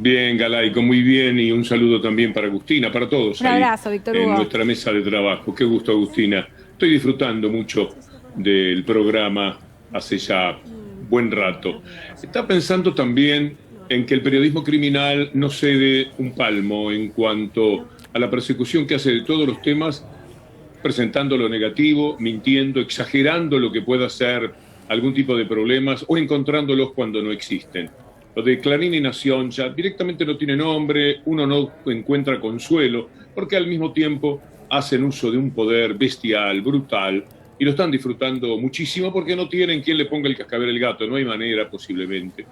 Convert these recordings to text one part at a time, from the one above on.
Bien, Galaico, muy bien, y un saludo también para Agustina, para todos Un ahí abrazo, Víctor en Hugo. nuestra mesa de trabajo. Qué gusto, Agustina. Estoy disfrutando mucho del programa hace ya buen rato. Está pensando también en que el periodismo criminal no cede un palmo en cuanto a la persecución que hace de todos los temas, presentando lo negativo, mintiendo, exagerando lo que pueda ser algún tipo de problemas o encontrándolos cuando no existen. Lo de Clarín y Nación ya directamente no tiene nombre, uno no encuentra consuelo, porque al mismo tiempo hacen uso de un poder bestial, brutal, y lo están disfrutando muchísimo porque no tienen quien le ponga el cascabel al gato, no hay manera posiblemente.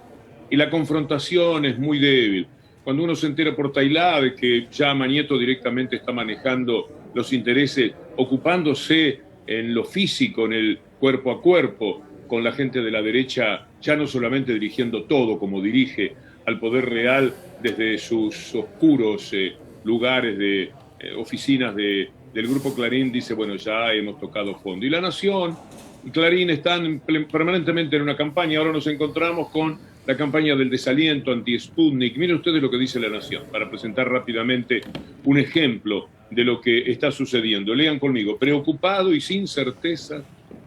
Y la confrontación es muy débil. Cuando uno se entera por Tailá de que ya Mañeto directamente está manejando los intereses, ocupándose en lo físico, en el cuerpo a cuerpo, con la gente de la derecha, ya no solamente dirigiendo todo como dirige al poder real desde sus oscuros lugares de oficinas del Grupo Clarín, dice, bueno, ya hemos tocado fondo. Y La Nación y Clarín están permanentemente en una campaña. Ahora nos encontramos con la campaña del desaliento anti-Sputnik. Miren ustedes lo que dice La Nación, para presentar rápidamente un ejemplo de lo que está sucediendo. Lean conmigo: preocupado y sin certeza,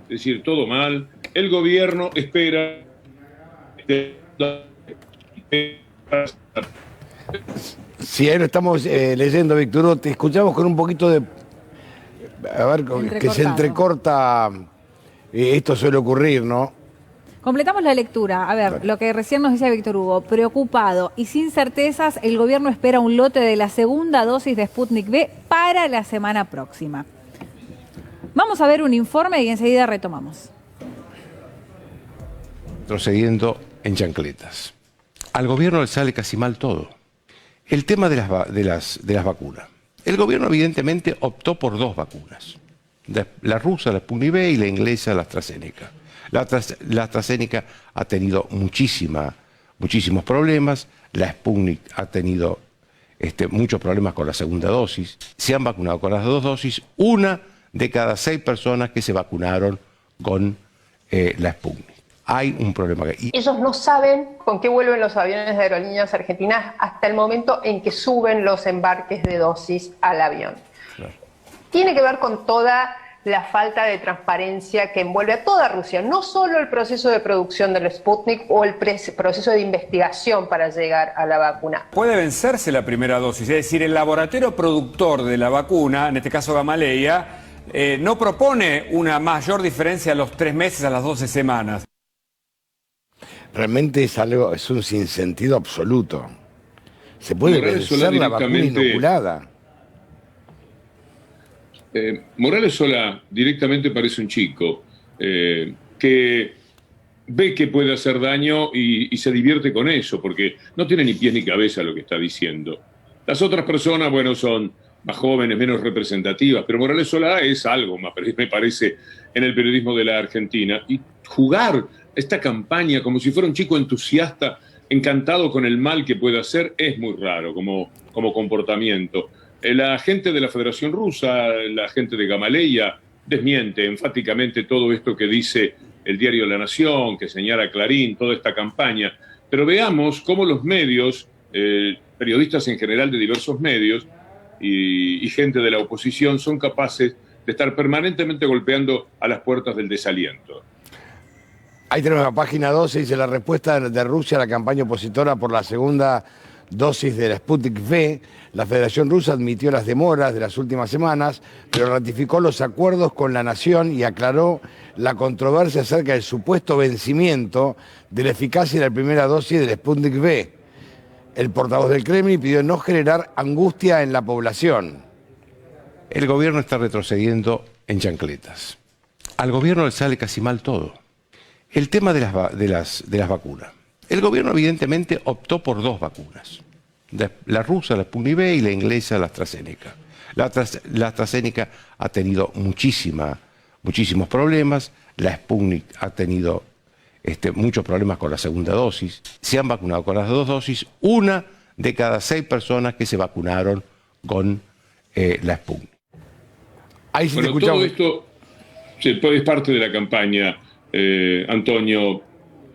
es decir, todo mal, el gobierno espera. Sí, ahí lo estamos leyendo, Víctor Hugo. Te escuchamos con un poquito de... A ver, que se Entrecortado. entrecorta. Esto suele ocurrir, ¿no? Completamos la lectura. A ver, lo que recién nos decía Víctor Hugo. Preocupado y sin certezas, el gobierno espera un lote de la segunda dosis de Sputnik V para la semana próxima. Vamos a ver un informe y enseguida retomamos. Procediendo en chancletas. Al gobierno le sale casi mal todo. El tema de las vacunas. El gobierno evidentemente optó por dos vacunas. La rusa, la Sputnik V, y la inglesa, la AstraZeneca. La AstraZeneca ha tenido muchísimos problemas. La Sputnik ha tenido muchos problemas con la segunda dosis. Se han vacunado con las dos dosis. Una de cada 6 personas que se vacunaron con la Sputnik. Hay un problema. Ellos no saben con qué vuelven los aviones de Aerolíneas Argentinas hasta el momento en que suben los embarques de dosis al avión. Claro. Tiene que ver con toda la falta de transparencia que envuelve a toda Rusia, no solo el proceso de producción del Sputnik o el proceso de investigación para llegar a la vacuna. Puede vencerse la primera dosis, es decir, el laboratorio productor de la vacuna, en este caso Gamaleya, no propone una mayor diferencia a los 3 meses, a las 12 semanas. Realmente es un sinsentido absoluto. Se puede vencer la vacuna inoculada. Morales Solá directamente parece un chico que ve que puede hacer daño y se divierte con eso, porque no tiene ni pies ni cabeza lo que está diciendo. Las otras personas, bueno, son más jóvenes, menos representativas, pero Morales Solá es algo, me parece, en el periodismo de la Argentina. Y jugar esta campaña como si fuera un chico entusiasta, encantado con el mal que puede hacer, es muy raro como comportamiento. La gente de la Federación Rusa, la gente de Gamaleya, desmiente enfáticamente todo esto que dice el diario La Nación, que señala Clarín, toda esta campaña. Pero veamos cómo los medios, periodistas en general de diversos medios y gente de la oposición son capaces de estar permanentemente golpeando a las puertas del desaliento. Ahí tenemos la página 12, dice: la respuesta de Rusia a la campaña opositora por la segunda dosis de la Sputnik V. La Federación Rusa admitió las demoras de las últimas semanas, pero ratificó los acuerdos con la Nación y aclaró la controversia acerca del supuesto vencimiento de la eficacia de la primera dosis de la Sputnik V. El portavoz del Kremlin pidió no generar angustia en la población. El gobierno está retrocediendo en chancletas. Al gobierno le sale casi mal todo. El tema de las vacunas. El gobierno evidentemente optó por dos vacunas. La rusa, la Sputnik V, y la inglesa, la AstraZeneca. La AstraZeneca ha tenido muchísimos problemas. La Sputnik ha tenido muchos problemas con la segunda dosis. Se han vacunado con las dos dosis. Una de cada 6 personas que se vacunaron con la Sputnik. Ahí sí Bueno, todo esto es parte de la campaña, Antonio,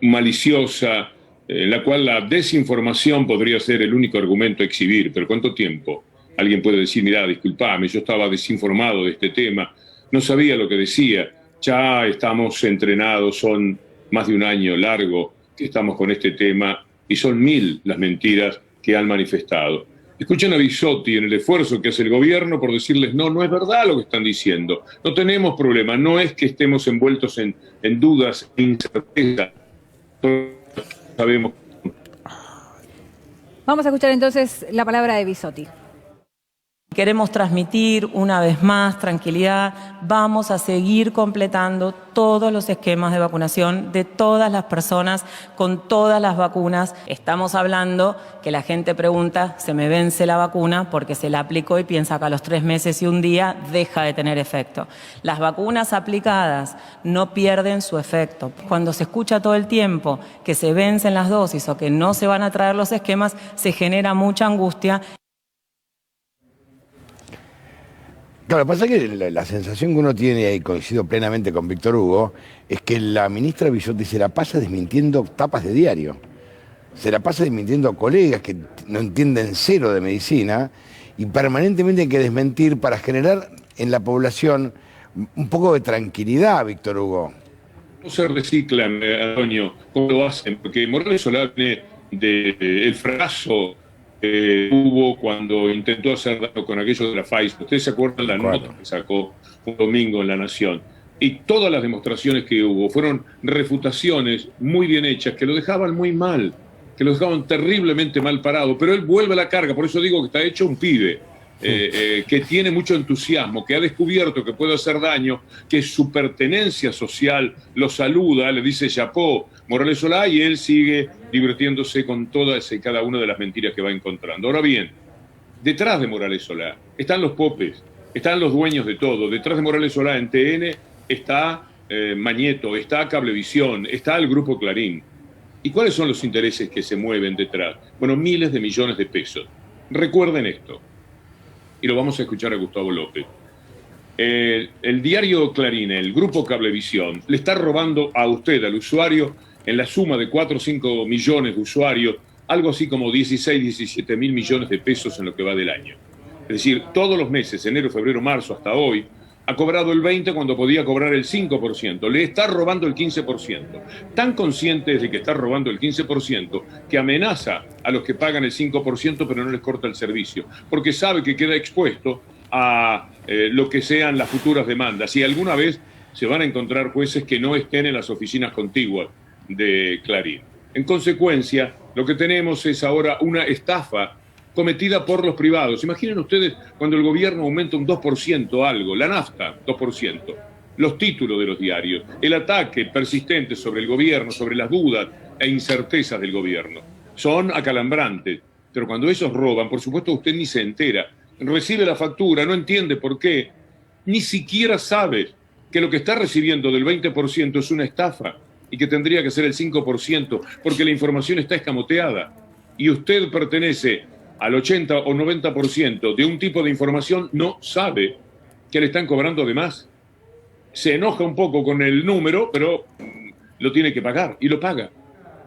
maliciosa, en la cual la desinformación podría ser el único argumento a exhibir. Pero ¿cuánto tiempo? Alguien puede decir, mirá, disculpame, yo estaba desinformado de este tema, no sabía lo que decía, ya estamos entrenados, son más de un año largo que estamos con este tema y son 1000 las mentiras que han manifestado. Escuchen a Bisotti en el esfuerzo que hace el gobierno por decirles, no es verdad lo que están diciendo, no tenemos problema, no es que estemos envueltos en dudas, en incerteza, sabemos. Vamos a escuchar entonces la palabra de Bisotti. Queremos transmitir una vez más tranquilidad. Vamos a seguir completando todos los esquemas de vacunación de todas las personas con todas las vacunas. Estamos hablando que la gente pregunta, ¿se me vence la vacuna? Porque se la aplicó y piensa que a los 3 meses y un día deja de tener efecto. Las vacunas aplicadas no pierden su efecto. Cuando se escucha todo el tiempo que se vencen las dosis o que no se van a traer los esquemas, se genera mucha angustia. Claro, lo que pasa es que la sensación que uno tiene, y coincido plenamente con Víctor Hugo, es que la ministra Bisotti se la pasa desmintiendo tapas de diario. Se la pasa desmintiendo a colegas que no entienden cero de medicina y permanentemente hay que desmentir para generar en la población un poco de tranquilidad, Víctor Hugo. No se reciclan, Antonio, ¿cómo lo hacen? Porque Morales Solá viene del fracaso hubo cuando intentó hacer daño con aquello de la Pfizer. Ustedes se acuerdan la nota que sacó un domingo en La Nación. Y todas las demostraciones que hubo fueron refutaciones muy bien hechas que lo dejaban muy mal, que lo dejaban terriblemente mal parado. Pero él vuelve a la carga, por eso digo que está hecho un pibe. Que tiene mucho entusiasmo, que ha descubierto que puede hacer daño, que su pertenencia social lo saluda, le dice chapó Morales Solá y él sigue divirtiéndose con todas y cada una de las mentiras que va encontrando. Ahora bien, detrás de Morales Solá están los popes, están los dueños de todo. Detrás de Morales Solá en TN está Mañeto, está Cablevisión, está el Grupo Clarín. ¿Y cuáles son los intereses que se mueven detrás? Bueno, miles de millones de pesos. Recuerden esto. Y lo vamos a escuchar a Gustavo López. El diario Clarín, el Grupo Cablevisión, le está robando a usted, al usuario, en la suma de 4 o 5 millones de usuarios, algo así como 16, 17 mil millones de pesos en lo que va del año. Es decir, todos los meses, enero, febrero, marzo, hasta hoy, ha cobrado el 20% cuando podía cobrar el 5%. Le está robando el 15%. Tan consciente de que está robando el 15% que amenaza a los que pagan el 5% pero no les corta el servicio. Porque sabe que queda expuesto a lo que sean las futuras demandas. Y alguna vez se van a encontrar jueces que no estén en las oficinas contiguas de Clarín. En consecuencia, lo que tenemos es ahora una estafa cometida por los privados. Imaginen ustedes cuando el gobierno aumenta un 2% algo, la nafta 2%, los títulos de los diarios, el ataque persistente sobre el gobierno, sobre las dudas e incertezas del gobierno. Son acalambrantes, pero cuando esos roban, por supuesto usted ni se entera, recibe la factura, no entiende por qué, ni siquiera sabe que lo que está recibiendo del 20% es una estafa y que tendría que ser el 5% porque la información está escamoteada y usted pertenece al 80 o 90% de un tipo de información, no sabe que le están cobrando de más. Se enoja un poco con el número, pero lo tiene que pagar y lo paga.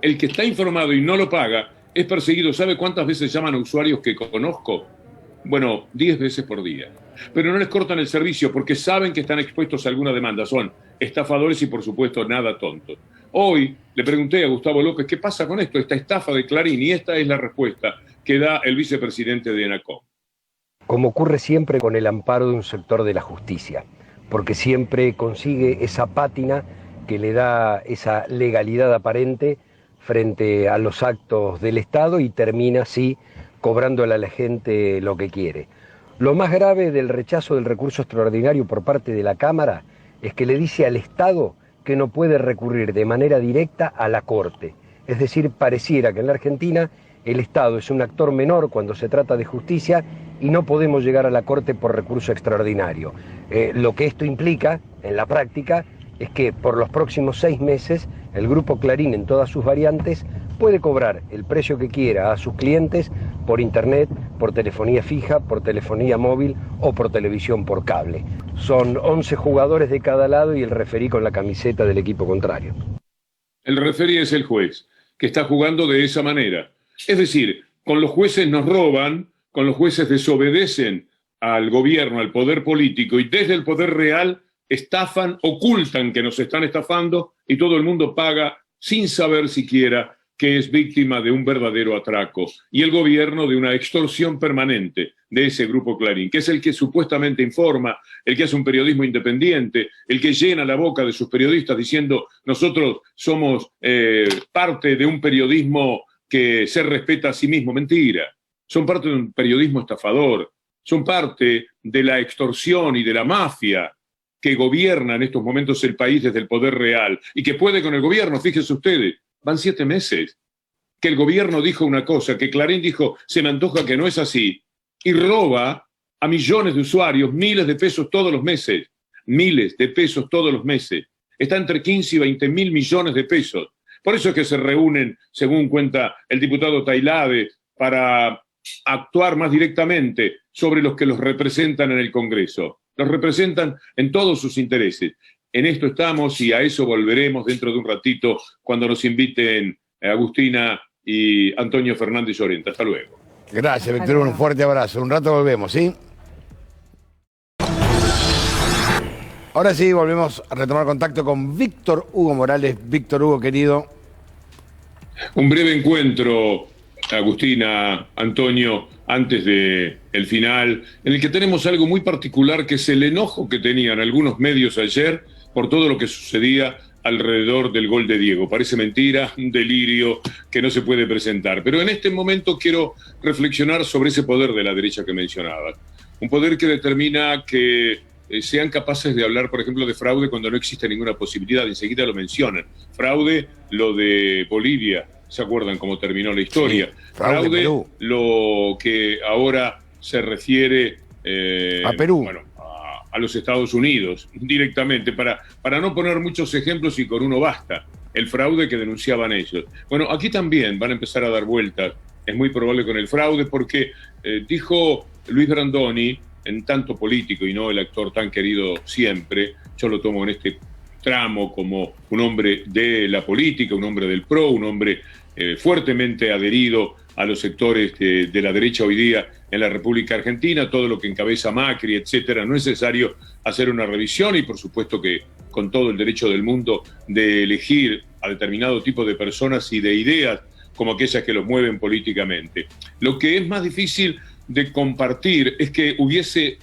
El que está informado y no lo paga es perseguido. ¿Sabe cuántas veces llaman a usuarios que conozco? Bueno, 10 veces por día. Pero no les cortan el servicio porque saben que están expuestos a alguna demanda. Son estafadores y, por supuesto, nada tontos. Hoy le pregunté a Gustavo López qué pasa con esto, esta estafa de Clarín, y esta es la respuesta que da el vicepresidente de ENACOM. Como ocurre siempre con el amparo de un sector de la justicia, porque siempre consigue esa pátina que le da esa legalidad aparente frente a los actos del Estado y termina así cobrándole a la gente lo que quiere. Lo más grave del rechazo del recurso extraordinario por parte de la Cámara es que le dice al Estado que no puede recurrir de manera directa a la Corte. Es decir, pareciera que en la Argentina el Estado es un actor menor cuando se trata de justicia y no podemos llegar a la Corte por recurso extraordinario. Lo que esto implica, en la práctica, es que por los próximos 6 meses el Grupo Clarín en todas sus variantes puede cobrar el precio que quiera a sus clientes por internet, por telefonía fija, por telefonía móvil o por televisión por cable. Son 11 jugadores de cada lado y el referí con la camiseta del equipo contrario. El referí es el juez. que está jugando de esa manera. Es decir, con los jueces nos roban, con los jueces desobedecen al gobierno, al poder político, y desde el poder real estafan, ocultan que nos están estafando, y todo el mundo paga sin saber siquiera que es víctima de un verdadero atraco, y el gobierno de una extorsión permanente de ese grupo Clarín, que es el que supuestamente informa, el que hace un periodismo independiente, el que llena la boca de sus periodistas diciendo nosotros somos parte de un periodismo que se respeta a sí mismo. Mentira, son parte de un periodismo estafador, son parte de la extorsión y de la mafia que gobierna en estos momentos el país desde el poder real y que puede con el gobierno. Fíjense ustedes, van 7 meses que el gobierno dijo una cosa, que Clarín dijo, se me antoja que no es así, y roba a millones de usuarios miles de pesos todos los meses, miles de pesos todos los meses. Está entre 15 y 20 mil millones de pesos. Por eso es que se reúnen, según cuenta el diputado Tailade, para actuar más directamente sobre los que los representan en el Congreso. Los representan en todos sus intereses. En esto estamos y a eso volveremos dentro de un ratito cuando nos inviten Agustina y Antonio Fernández Llorenta. Hasta luego. Gracias, Víctor Hugo, un fuerte abrazo. Un rato volvemos, ¿sí? Ahora sí, volvemos a retomar contacto con Víctor Hugo Morales. Víctor Hugo, querido. Un breve encuentro, Agustina, Antonio, antes del final, en el que tenemos algo muy particular, que es el enojo que tenían algunos medios ayer por todo lo que sucedía alrededor del gol de Diego. Parece mentira, un delirio que no se puede presentar. Pero en este momento quiero reflexionar sobre ese poder de la derecha que mencionaba. Un poder que determina que sean capaces de hablar, por ejemplo, de fraude cuando no existe ninguna posibilidad. Enseguida lo mencionan. Fraude, lo de Bolivia. ¿Se acuerdan cómo terminó la historia? Sí, fraude, lo que ahora se refiere a Perú. Bueno, a los Estados Unidos, directamente, para no poner muchos ejemplos y con uno basta, el fraude que denunciaban ellos. Bueno, aquí también van a empezar a dar vueltas, es muy probable con el fraude, porque dijo Luis Brandoni, en tanto político y no el actor tan querido siempre, yo lo tomo en este tramo como un hombre de la política, un hombre del PRO, un hombre fuertemente adherido a los sectores de la derecha hoy día en la República Argentina, todo lo que encabeza Macri, etcétera. No es necesario hacer una revisión y por supuesto que con todo el derecho del mundo de elegir a determinado tipo de personas y de ideas como aquellas que los mueven políticamente. Lo que es más difícil de compartir es que hubiese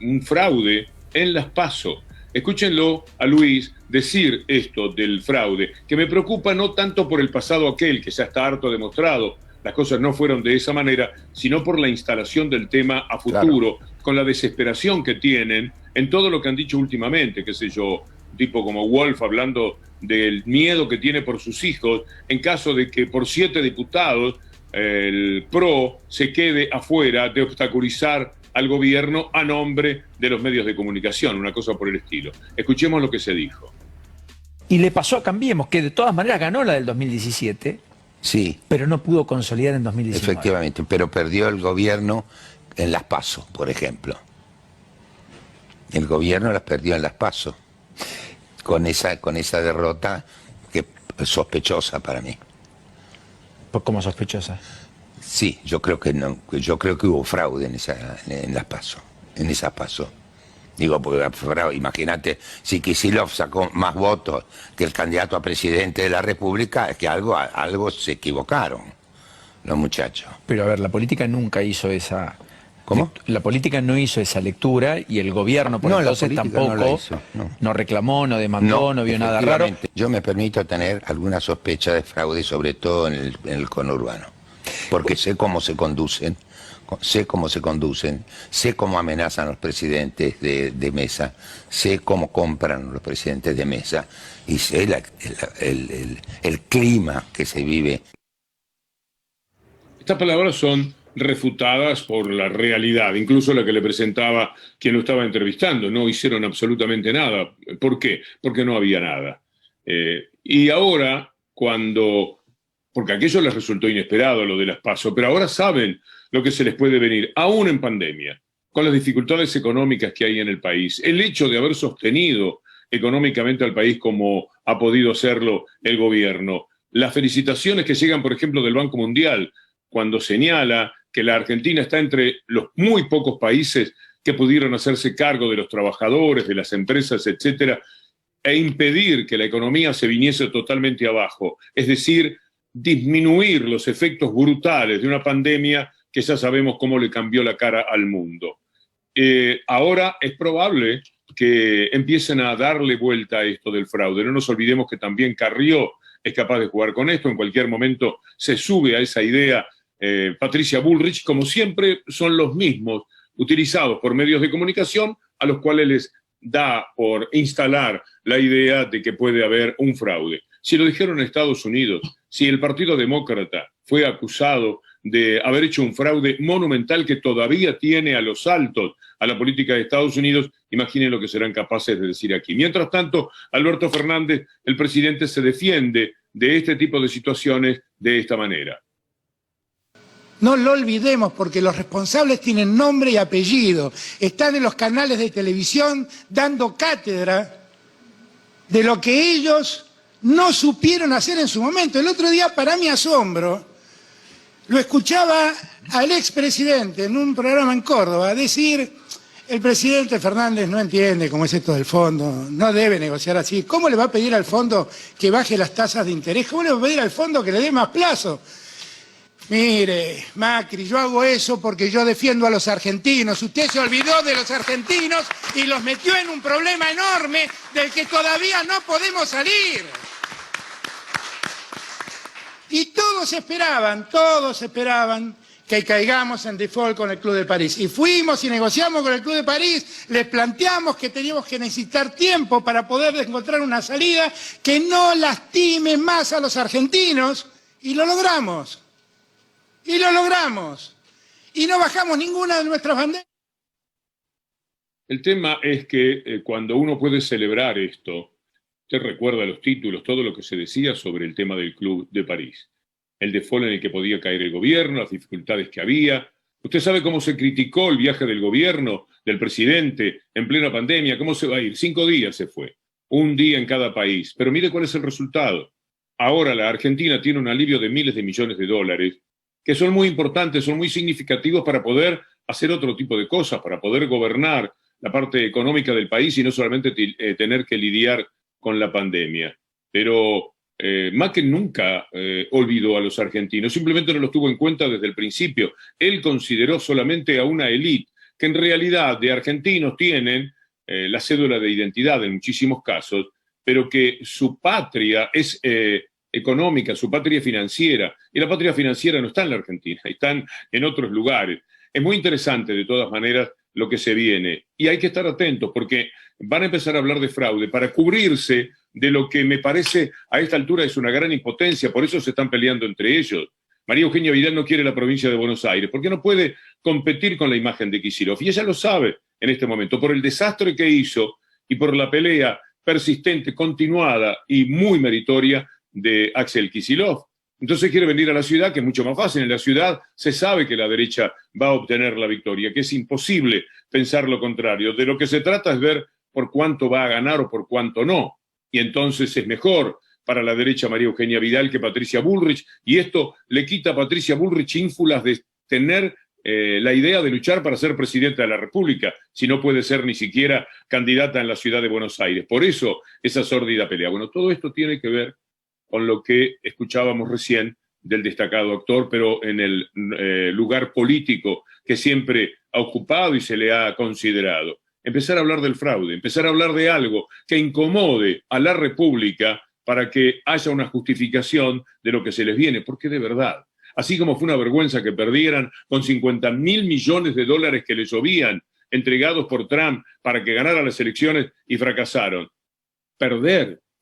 un fraude en las PASO. Escúchenlo a Luis decir esto del fraude, que me preocupa no tanto por el pasado aquel, que ya está harto demostrado, las cosas no fueron de esa manera, sino por la instalación del tema a futuro, claro, con la desesperación que tienen en todo lo que han dicho últimamente, qué sé yo, tipo como Wolf hablando del miedo que tiene por sus hijos en caso de que por 7 diputados el PRO se quede afuera de obstaculizar al gobierno a nombre de los medios de comunicación, una cosa por el estilo. Escuchemos lo que se dijo. Y le pasó a Cambiemos, que de todas maneras ganó la del 2017, sí, pero no pudo consolidar en 2019. Efectivamente, pero perdió el gobierno en las PASO, por ejemplo. El gobierno las perdió en las PASO, con esa derrota que es sospechosa para mí. ¿Cómo sospechosa? Sí, yo creo que no, yo creo que hubo fraude en las PASO, en esas PASO. Digo, porque imagínate, si Kicillof sacó más votos que el candidato a presidente de la República, es que algo se equivocaron los muchachos. Pero a ver, la política nunca hizo esa... ¿Cómo? La política no hizo esa lectura y el gobierno por entonces tampoco no reclamó, no demandó, no vio nada raro. Yo me permito tener alguna sospecha de fraude, sobre todo en el conurbano, porque sé cómo se conducen, sé cómo amenazan los presidentes de mesa, sé cómo compran los presidentes de mesa y sé el clima que se vive. Estas palabras son refutadas por la realidad, incluso la que le presentaba quien lo estaba entrevistando. No hicieron absolutamente nada. ¿Por qué? Porque no había nada. Y ahora, porque aquello les resultó inesperado, lo de las PASO, pero ahora saben lo que se les puede venir, aún en pandemia, con las dificultades económicas que hay en el país. El hecho de haber sostenido económicamente al país como ha podido hacerlo el gobierno, las felicitaciones que llegan, por ejemplo, del Banco Mundial, cuando señala que la Argentina está entre los muy pocos países que pudieron hacerse cargo de los trabajadores, de las empresas, etcétera, e impedir que la economía se viniese totalmente abajo. Es decir, disminuir los efectos brutales de una pandemia que ya sabemos cómo le cambió la cara al mundo. Ahora es probable que empiecen a darle vuelta a esto del fraude. No nos olvidemos que también Carrió es capaz de jugar con esto. En cualquier momento se sube a esa idea Patricia Bullrich, como siempre son los mismos utilizados por medios de comunicación a los cuales les da por instalar la idea de que puede haber un fraude. Si lo dijeron en Estados Unidos, si el Partido Demócrata fue acusado de haber hecho un fraude monumental que todavía tiene a los altos a la política de Estados Unidos, imaginen lo que serán capaces de decir aquí. Mientras tanto, Alberto Fernández, el presidente, se defiende de este tipo de situaciones de esta manera. No lo olvidemos, porque los responsables tienen nombre y apellido. Están en los canales de televisión dando cátedra de lo que ellos no supieron hacer en su momento. El otro día, para mi asombro, lo escuchaba al expresidente en un programa en Córdoba decir: el presidente Fernández no entiende cómo es esto del fondo, no debe negociar así. ¿Cómo le va a pedir al fondo que baje las tasas de interés? ¿Cómo le va a pedir al fondo que le dé más plazo? Mire, Macri, yo hago eso porque yo defiendo a los argentinos. Usted se olvidó de los argentinos y los metió en un problema enorme del que todavía no podemos salir. Y todos esperaban que caigamos en default con el Club de París. Y fuimos y negociamos con el Club de París, les planteamos que teníamos que necesitar tiempo para poder encontrar una salida que no lastime más a los argentinos, y lo logramos. Y lo logramos. Y no bajamos ninguna de nuestras banderas. El tema es que cuando uno puede celebrar esto, usted recuerda los títulos, todo lo que se decía sobre el tema del Club de París. El default en el que podía caer el gobierno, las dificultades que había. Usted sabe cómo se criticó el viaje del gobierno, del presidente, en plena pandemia. ¿Cómo se va a ir? 5 días se fue. 1 día en cada país. Pero mire cuál es el resultado. Ahora la Argentina tiene un alivio de miles de millones de dólares que son muy importantes, son muy significativos para poder hacer otro tipo de cosas, para poder gobernar la parte económica del país y no solamente tener que lidiar con la pandemia. Pero Macri nunca olvidó a los argentinos, simplemente no los tuvo en cuenta desde el principio. Él consideró solamente a una élite que en realidad de argentinos tienen la cédula de identidad en muchísimos casos, pero que su patria es económica, su patria financiera, y la patria financiera no está en la Argentina, están en otros lugares. Es muy interesante, de todas maneras, lo que se viene, y hay que estar atentos, porque van a empezar a hablar de fraude para cubrirse de lo que me parece a esta altura es una gran impotencia, por eso se están peleando entre ellos. María Eugenia Vidal no quiere la provincia de Buenos Aires, porque no puede competir con la imagen de Kicillof, y ella lo sabe en este momento, por el desastre que hizo y por la pelea persistente, continuada y muy meritoria de Axel Kicillof. Entonces quiere venir a la ciudad, que es mucho más fácil. En la ciudad se sabe que la derecha va a obtener la victoria, que es imposible pensar lo contrario. De lo que se trata es ver por cuánto va a ganar o por cuánto no. Y entonces es mejor para la derecha María Eugenia Vidal que Patricia Bullrich, y esto le quita a Patricia Bullrich ínfulas de tener la idea de luchar para ser presidenta de la República, si no puede ser ni siquiera candidata en la ciudad de Buenos Aires. Por eso esa sórdida pelea. Bueno, todo esto tiene que ver con lo que escuchábamos recién del destacado actor, pero en el lugar político que siempre ha ocupado y se le ha considerado. Empezar a hablar del fraude, empezar a hablar de algo que incomode a la República para que haya una justificación de lo que se les viene, porque de verdad, así como fue una vergüenza que perdieran con 50.000 millones de dólares que les llovían, entregados por Trump para que ganara las elecciones y fracasaron.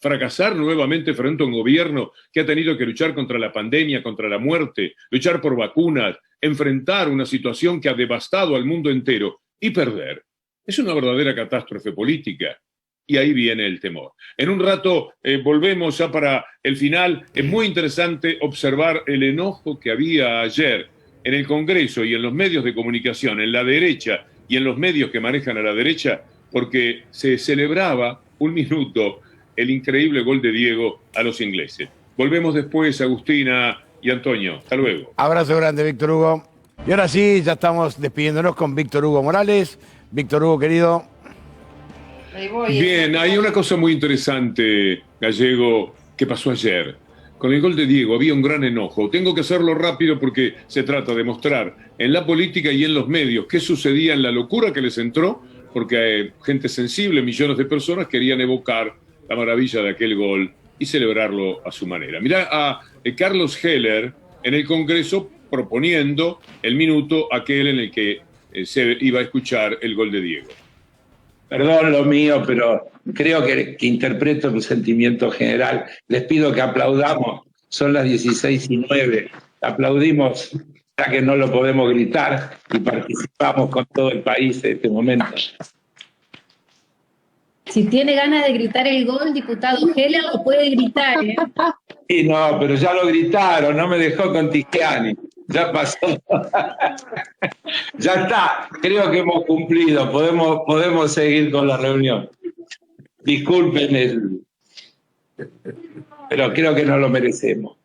Fracasar nuevamente frente a un gobierno que ha tenido que luchar contra la pandemia, contra la muerte, luchar por vacunas, enfrentar una situación que ha devastado al mundo entero y perder. Es una verdadera catástrofe política. Y ahí viene el temor. En un rato volvemos ya para el final. Es muy interesante observar el enojo que había ayer en el Congreso y en los medios de comunicación, en la derecha y en los medios que manejan a la derecha, porque se celebraba un minuto el increíble gol de Diego a los ingleses. Volvemos después, Agustina y Antonio. Hasta luego. Abrazo grande, Víctor Hugo. Y ahora sí, ya estamos despidiéndonos con Víctor Hugo Morales. Víctor Hugo, querido. Bien, hay una cosa muy interesante, Gallego, que pasó ayer. Con el gol de Diego había un gran enojo. Tengo que hacerlo rápido porque se trata de mostrar en la política y en los medios qué sucedía en la locura que les entró, porque gente sensible, millones de personas querían evocar la maravilla de aquel gol y celebrarlo a su manera. Mirá a Carlos Heller en el Congreso proponiendo el minuto aquel en el que se iba a escuchar el gol de Diego. Perdón lo mío, pero creo que interpreto el sentimiento general. Les pido que aplaudamos. Son las 16:09. Aplaudimos, ya que no lo podemos gritar, y participamos con todo el país en este momento. Si tiene ganas de gritar el gol, diputado Heller, lo puede gritar, ¿eh? Sí, no, pero ya lo gritaron, no me dejó con Tisciani. Ya pasó. Ya está, creo que hemos cumplido, podemos seguir con la reunión. Disculpen pero creo que no lo merecemos.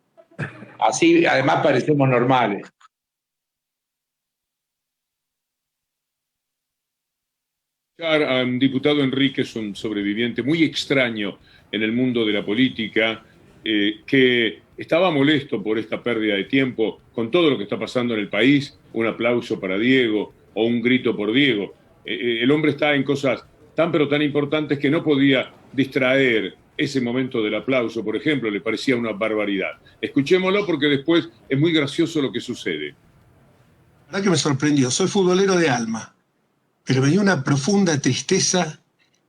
Así, además, parecemos normales. A un diputado Enríquez, un sobreviviente muy extraño en el mundo de la política, que estaba molesto por esta pérdida de tiempo con todo lo que está pasando en el país. Un aplauso para Diego o un grito por Diego. El hombre está en cosas tan pero tan importantes que no podía distraer ese momento del aplauso, por ejemplo, le parecía una barbaridad. Escuchémoslo porque después es muy gracioso lo que sucede. La verdad que me sorprendió, soy futbolero de alma, pero me dio una profunda tristeza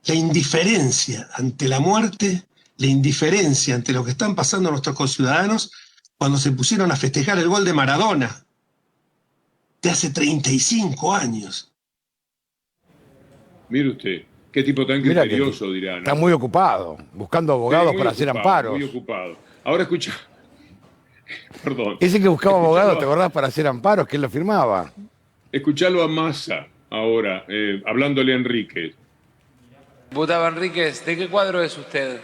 la indiferencia ante la muerte, la indiferencia ante lo que están pasando nuestros conciudadanos cuando se pusieron a festejar el gol de Maradona de hace 35 años. Mire usted, qué tipo tan criterioso, dirán. Está muy ocupado, buscando abogados para hacer amparos. Muy ocupado. Ahora escucha. Perdón. Ese que buscaba abogados, ¿te acordás? Para hacer amparos, que él lo firmaba. Escuchalo a Massa ahora, hablándole a Enríquez. Diputado Enríquez, ¿de qué cuadro es usted?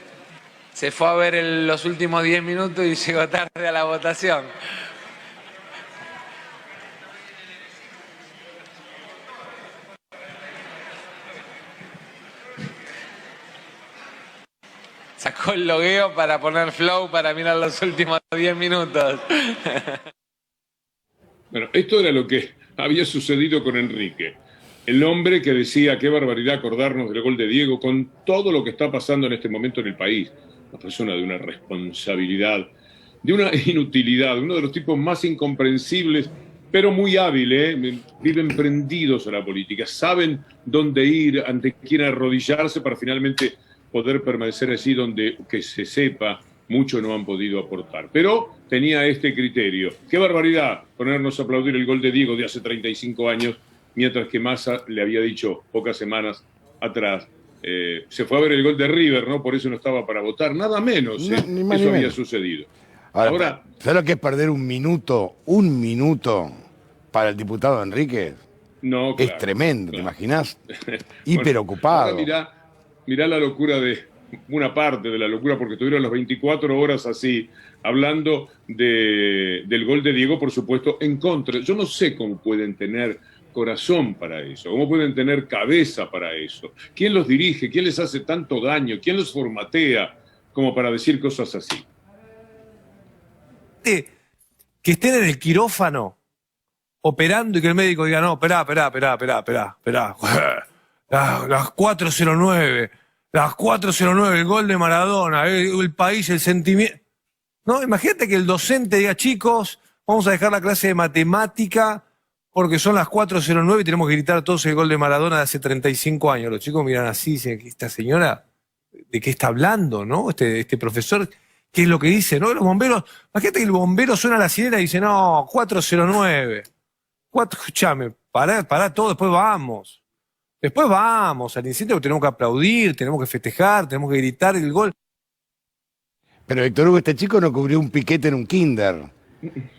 Se fue a ver los últimos 10 minutos y llegó tarde a la votación. Sacó el logueo para poner flow para mirar los últimos 10 minutos. Bueno, esto era lo que había sucedido con Enrique. El hombre que decía, qué barbaridad acordarnos del gol de Diego con todo lo que está pasando en este momento en el país. Una persona de una responsabilidad, de una inutilidad, uno de los tipos más incomprensibles, pero muy hábil, viven prendidos a la política, saben dónde ir, ante quién arrodillarse para finalmente poder permanecer allí donde, que se sepa, mucho no han podido aportar. Pero tenía este criterio. Qué barbaridad ponernos a aplaudir el gol de Diego de hace 35 años, mientras que Massa le había dicho pocas semanas atrás, se fue a ver el gol de River, ¿no? Por eso no estaba para votar, nada menos. Ni más eso ni había menos. sucedido. Ahora, ¿sabes lo que es perder un minuto para el diputado Enríquez? No, claro, es tremendo, claro. ¿Te imaginás? Bueno, Hiperocupado. ahora mirá la locura una parte de la locura, porque tuvieron las 24 horas así, hablando del gol de Diego, por supuesto, en contra. Yo no sé cómo pueden tener corazón para eso, cómo pueden tener cabeza para eso. ¿Quién los dirige? ¿Quién les hace tanto daño? ¿Quién los formatea como para decir cosas así? Que estén en el quirófano operando y que el médico diga, no, esperá. Las 4:09, el gol de Maradona, el país, el sentimiento. No, imagínate que el docente diga, chicos, vamos a dejar la clase de matemática porque son las 4:09 y tenemos que gritar todos el gol de Maradona de hace 35 años. Los chicos miran así y dicen, esta señora, ¿de qué está hablando, no? Este profesor, ¿qué es lo que dice, no? Los bomberos, imagínate que el bombero suena a la sirena y dice, no, 4:09. Escuchame, pará todo, después vamos. Después vamos al incendio, tenemos que aplaudir, tenemos que festejar, tenemos que gritar el gol. Pero Víctor Hugo, este chico no cubrió un piquete en un kinder.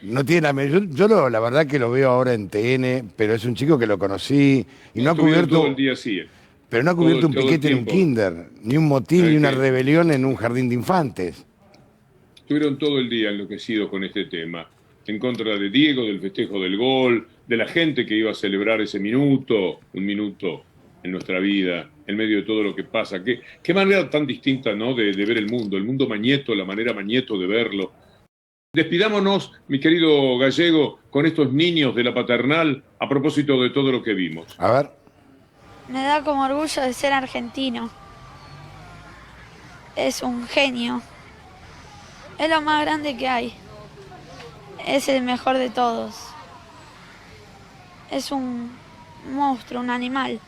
No tiene yo la verdad que lo veo ahora en TN, pero es un chico que lo conocí y no ha cubierto todo el día así. Pero no ha cubierto un todo el piquete en un tiempo. kinder, ni un motín, ni una rebelión en un jardín de infantes. estuvieron todo el día enloquecidos con este tema, en contra de Diego, del festejo del gol, de la gente que iba a celebrar ese minuto, un minuto en nuestra vida, en medio de todo lo que pasa. Qué manera tan distinta, ¿no?, de ver el mundo Mañeto, la manera Mañeto de verlo. Despidámonos, mi querido Gallego, con estos niños de la paternal a propósito de todo lo que vimos. A ver. Me da como orgullo de ser argentino. Es un genio. Es lo más grande que hay. Es el mejor de todos. Es un monstruo, un animal.